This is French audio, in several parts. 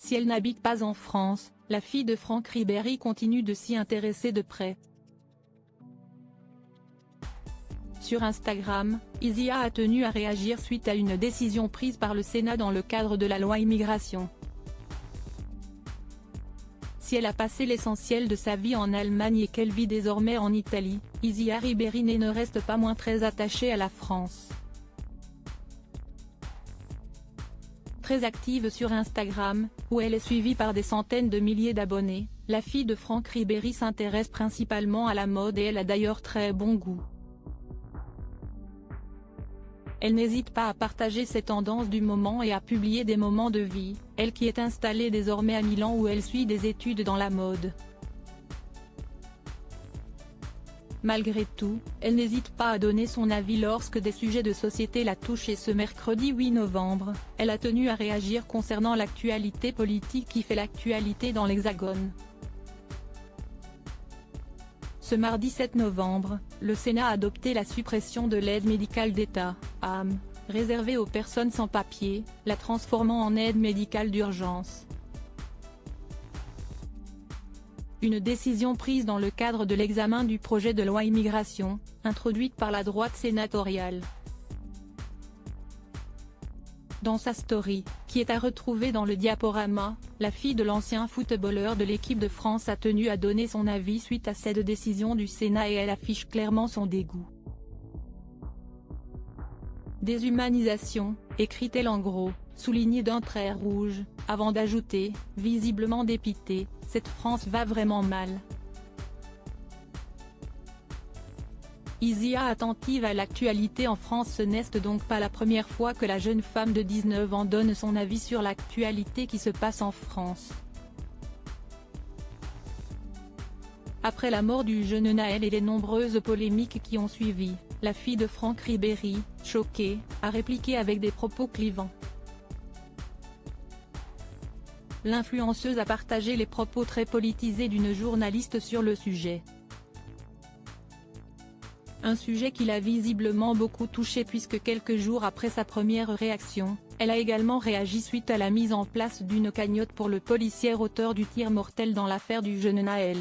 Si elle n'habite pas en France, la fille de Franck Ribéry continue de s'y intéresser de près. Sur Instagram, Isia a tenu à réagir suite à une décision prise par le Sénat dans le cadre de la loi immigration. Si elle a passé l'essentiel de sa vie en Allemagne et qu'elle vit désormais en Italie, Isia Ribéry ne reste pas moins très attachée à la France. Très active sur Instagram, où elle est suivie par des centaines de milliers d'abonnés, la fille de Franck Ribéry s'intéresse principalement à la mode et elle a d'ailleurs très bon goût. Elle n'hésite pas à partager ses tendances du moment et à publier des moments de vie, elle qui est installée désormais à Milan où elle suit des études dans la mode. Malgré tout, elle n'hésite pas à donner son avis lorsque des sujets de société la touchent et ce mercredi 8 novembre, elle a tenu à réagir concernant l'actualité politique qui fait l'actualité dans l'Hexagone. Ce mardi 7 novembre, le Sénat a adopté la suppression de l'aide médicale d'État, AM, réservée aux personnes sans papier, la transformant en aide médicale d'urgence. Une décision prise dans le cadre de l'examen du projet de loi immigration, introduite par la droite sénatoriale. Dans sa story, qui est à retrouver dans le diaporama, la fille de l'ancien footballeur de l'équipe de France a tenu à donner son avis suite à cette décision du Sénat et elle affiche clairement son dégoût. Déshumanisation, écrit-elle en gros, soulignée d'un trait rouge, avant d'ajouter, visiblement dépitée, cette France va vraiment mal. Isia attentive à l'actualité en France. Ce n'est donc pas la première fois que la jeune femme de 19 ans donne son avis sur l'actualité qui se passe en France. Après la mort du jeune Naël et les nombreuses polémiques qui ont suivi, la fille de Franck Ribéry, choquée, a répliqué avec des propos clivants. L'influenceuse a partagé les propos très politisés d'une journaliste sur le sujet. Un sujet qui l'a visiblement beaucoup touchée puisque quelques jours après sa première réaction, elle a également réagi suite à la mise en place d'une cagnotte pour le policier auteur du tir mortel dans l'affaire du jeune Naël.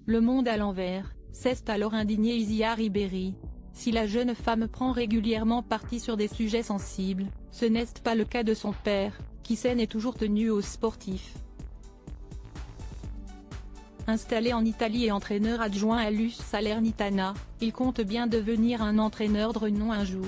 Le Monde à l'envers, s'est alors indigné Isia Ribéry. Si la jeune femme prend régulièrement parti sur des sujets sensibles, ce n'est pas le cas de son père, qui s'en est toujours tenu aux sportifs. Installé en Italie et entraîneur adjoint à l'US Salernitana, il compte bien devenir un entraîneur de renom un jour.